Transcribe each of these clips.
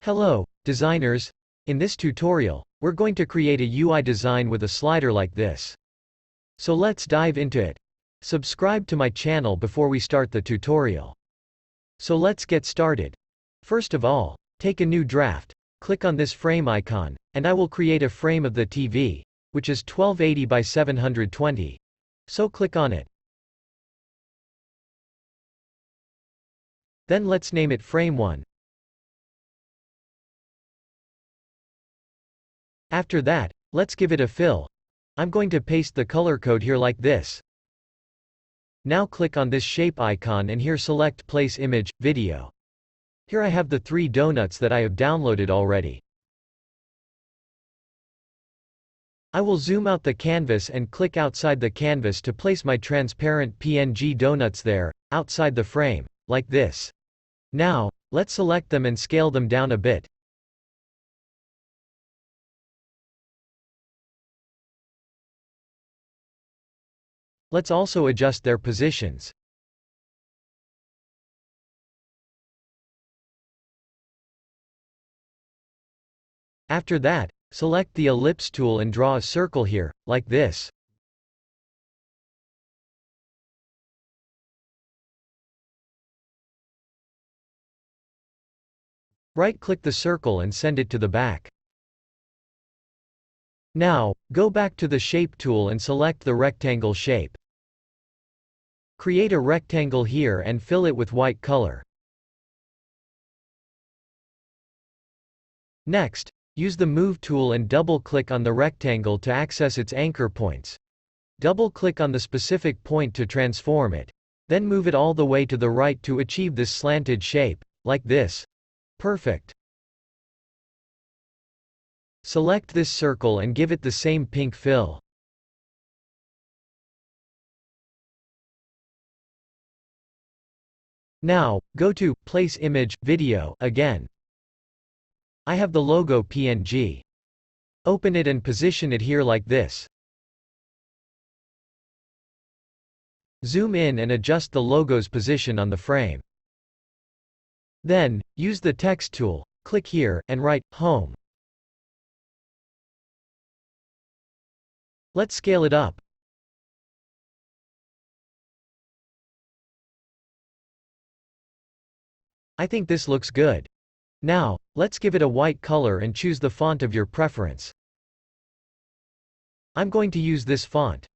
Hello, designers! In this tutorial, we're going to create a UI design with a slider like this. So let's dive into it. Subscribe to my channel before we start the tutorial. So let's get started. First of all, take a new draft, click on this frame icon, and I will create a frame of the TV, which is 1280 by 720. So click on it. Then let's name it Frame 1. After that, let's give it a fill. I'm going to paste the color code here like this. Now click on this shape icon and here select Place Image, Video. Here I have the 3 donuts that I have downloaded already. I will zoom out the canvas and click outside the canvas to place my transparent PNG donuts there, outside the frame, like this. Now, let's select them and scale them down a bit. Let's also adjust their positions. After that, select the ellipse tool and draw a circle here, like this. Right-click the circle and send it to the back. Now, go back to the Shape tool and select the rectangle shape. Create a rectangle here and fill it with white color. Next, use the Move tool and double-click on the rectangle to access its anchor points. Double-click on the specific point to transform it. Then move it all the way to the right to achieve this slanted shape, like this. Perfect. Select this circle and give it the same pink fill. Now, go to Place Image, Video again. I have the logo PNG. Open it and position it here like this. Zoom in and adjust the logo's position on the frame. Then, use the Text tool, click here, and write, Home. Let's scale it up. I think this looks good. Now, let's give it a white color and choose the font of your preference. I'm going to use this font.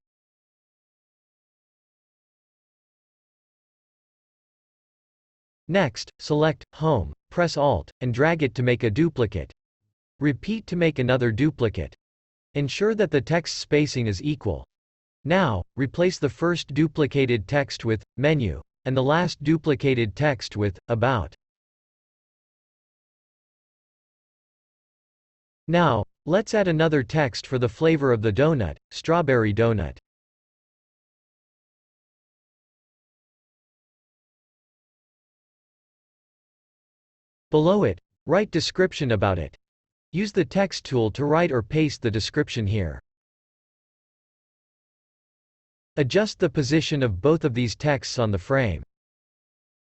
Next, select Home, press Alt, and drag it to make a duplicate. Repeat to make another duplicate. Ensure that the text spacing is equal. Now, replace the first duplicated text with Menu, and the last duplicated text with About. Now, let's add another text for the flavor of the donut, strawberry donut. Below it, write description about it. Use the text tool to write or paste the description here. Adjust the position of both of these texts on the frame.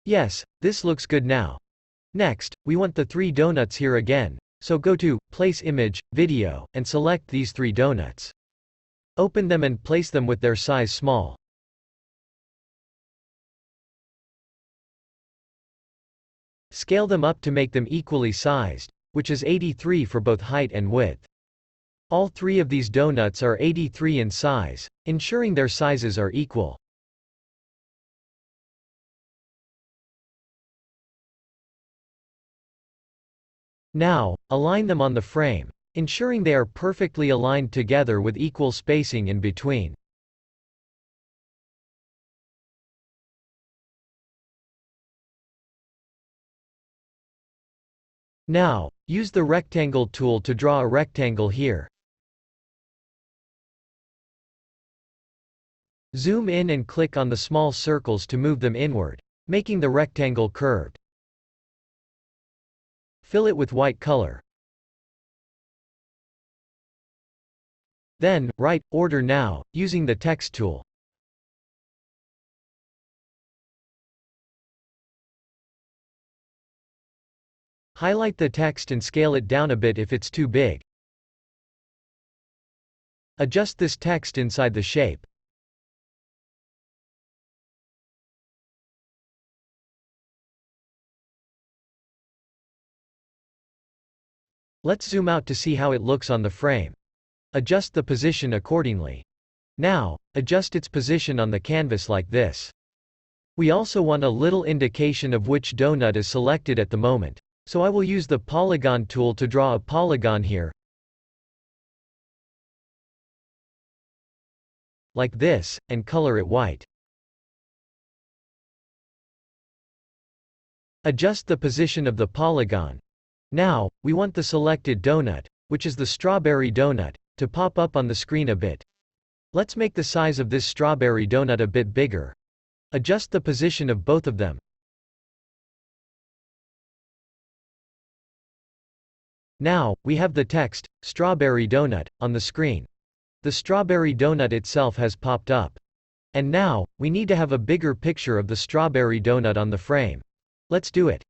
Yes, this looks good now. Next, we want the 3 donuts here again, so go to Place Image, Video, and select these 3 donuts. Open them and place them with their size small. Scale them up to make them equally sized, which is 83 for both height and width. All 3 of these donuts are 83 in size, ensuring their sizes are equal. Now, align them on the frame, ensuring they are perfectly aligned together with equal spacing in between. Now, use the Rectangle tool to draw a rectangle here. Zoom in and click on the small circles to move them inward, making the rectangle curved. Fill it with white color. Then, write Order Now, using the Text tool. Highlight the text and scale it down a bit if it's too big. Adjust this text inside the shape. Let's zoom out to see how it looks on the frame. Adjust the position accordingly. Now, adjust its position on the canvas like this. We also want a little indication of which donut is selected at the moment. So I will use the polygon tool to draw a polygon here, like this, and color it white. Adjust the position of the polygon. Now, we want the selected donut, which is the strawberry donut, to pop up on the screen a bit. Let's make the size of this strawberry donut a bit bigger. Adjust the position of both of them. Now, we have the text, strawberry donut, on the screen. The strawberry donut itself has popped up. And now, we need to have a bigger picture of the strawberry donut on the frame. Let's do it.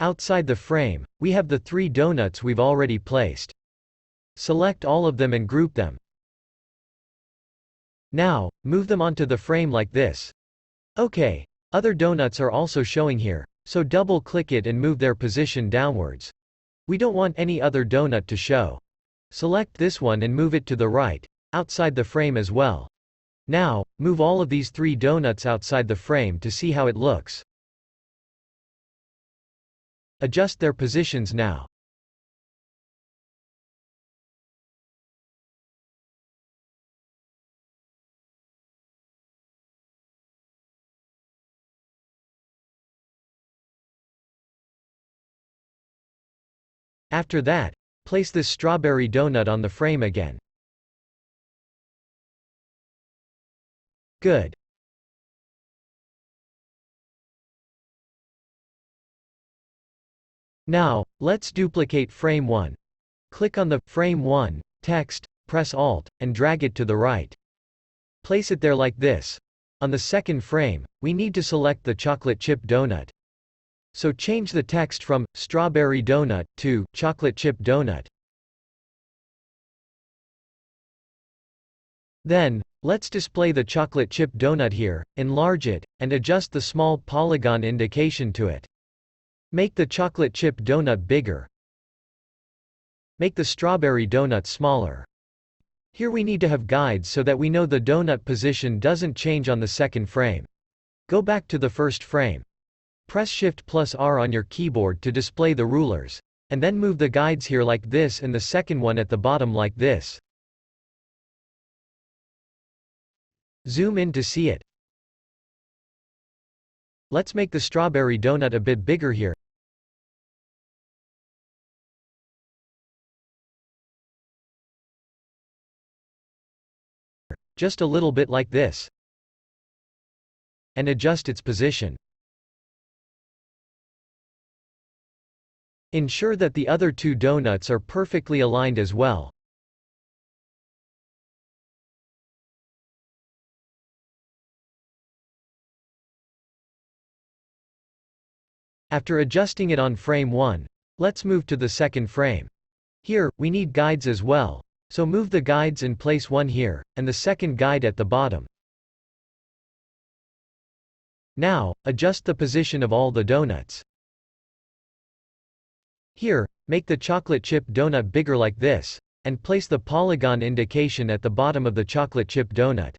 Outside the frame, we have the 3 donuts we've already placed. Select all of them and group them. Now, move them onto the frame like this. Okay, other donuts are also showing here, so double-click it and move their position downwards. We don't want any other donut to show. Select this one and move it to the right, outside the frame as well. Now, move all of these 3 donuts outside the frame to see how it looks. Adjust their positions now. After that, place this strawberry donut on the frame again. Good. Now, let's duplicate frame 1. Click on the frame 1 text, press Alt, and drag it to the right. Place it there like this. On the second frame, we need to select the chocolate chip donut. So change the text from strawberry donut to chocolate chip donut. Then, let's display the chocolate chip donut here, enlarge it, and adjust the small polygon indication to it. Make the chocolate chip donut bigger. Make the strawberry donut smaller. Here we need to have guides so that we know the donut position doesn't change on the second frame. Go back to the first frame. Press Shift+R on your keyboard to display the rulers. And then move the guides here like this and the second one at the bottom like this. Zoom in to see it. Let's make the strawberry donut a bit bigger here. Just a little bit like this. And adjust its position. Ensure that the other 2 donuts are perfectly aligned as well. After adjusting it on frame 1, let's move to the second frame. Here, we need guides as well, so move the guides and place one here, and the second guide at the bottom. Now, adjust the position of all the donuts. Here, make the chocolate chip donut bigger like this, and place the polygon indication at the bottom of the chocolate chip donut.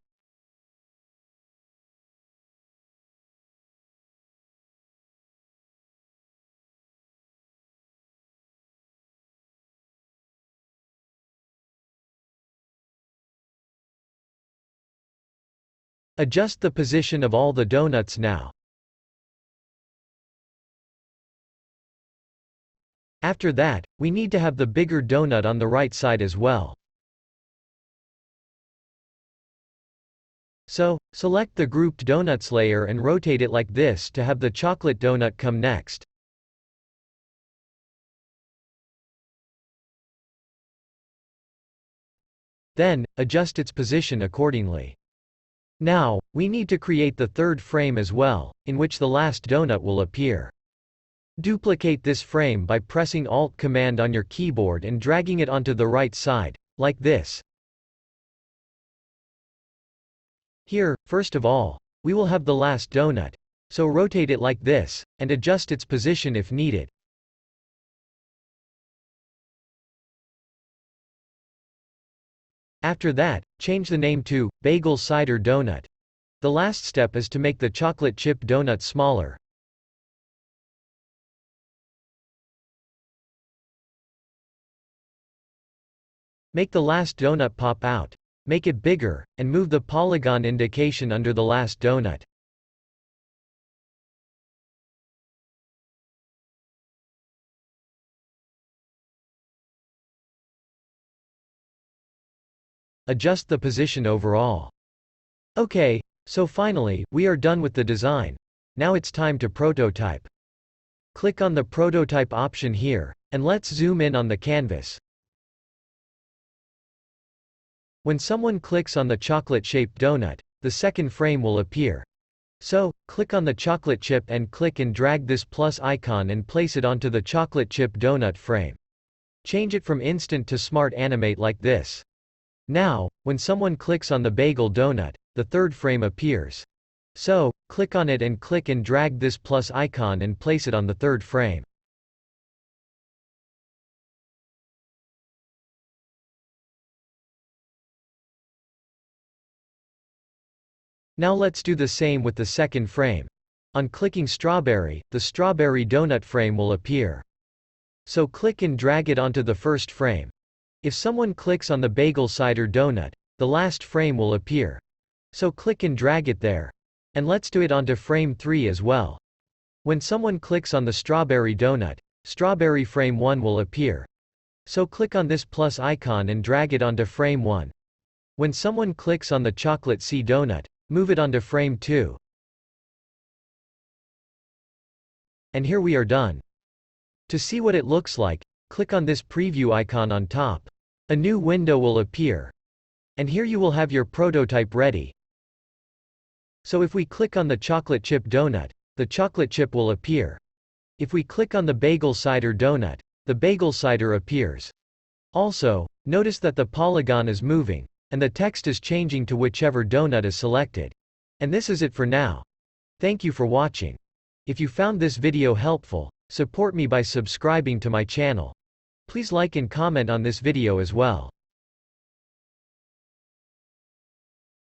Adjust the position of all the donuts now. After that, we need to have the bigger donut on the right side as well. So, select the grouped donuts layer and rotate it like this to have the chocolate donut come next. Then, adjust its position accordingly. Now, we need to create the third frame as well, in which the last donut will appear. Duplicate this frame by pressing Alt-Command on your keyboard and dragging it onto the right side, like this. Here, first of all, we will have the last donut, so rotate it like this, and adjust its position if needed. After that, change the name to Bagel Cider Donut. The last step is to make the chocolate chip donut smaller. Make the last donut pop out. Make it bigger, and move the polygon indication under the last donut. Adjust the position overall. Okay, so finally, we are done with the design. Now it's time to prototype. Click on the prototype option here, and let's zoom in on the canvas. When someone clicks on the chocolate-shaped donut, the second frame will appear. So, click on the chocolate chip and click and drag this plus icon and place it onto the chocolate chip donut frame. Change it from Instant to Smart Animate like this. Now, when someone clicks on the bagel donut, the third frame appears. So, click on it and click and drag this plus icon and place it on the third frame. Now let's do the same with the second frame. On clicking strawberry, the strawberry donut frame will appear. So click and drag it onto the first frame. If someone clicks on the bagel cider donut, the last frame will appear. So click and drag it there. And let's do it onto frame 3 as well. When someone clicks on the strawberry donut, strawberry frame 1 will appear. So click on this plus icon and drag it onto frame 1. When someone clicks on the chocolate C donut, move it onto frame 2. And here we are done. To see what it looks like, click on this preview icon on top. A new window will appear. And here you will have your prototype ready. So if we click on the chocolate chip donut, the chocolate chip will appear. If we click on the bagel cider donut, the bagel cider appears. Also, notice that the polygon is moving, and the text is changing to whichever donut is selected. And this is it for now. Thank you for watching. If you found this video helpful, support me by subscribing to my channel. Please like and comment on this video as well.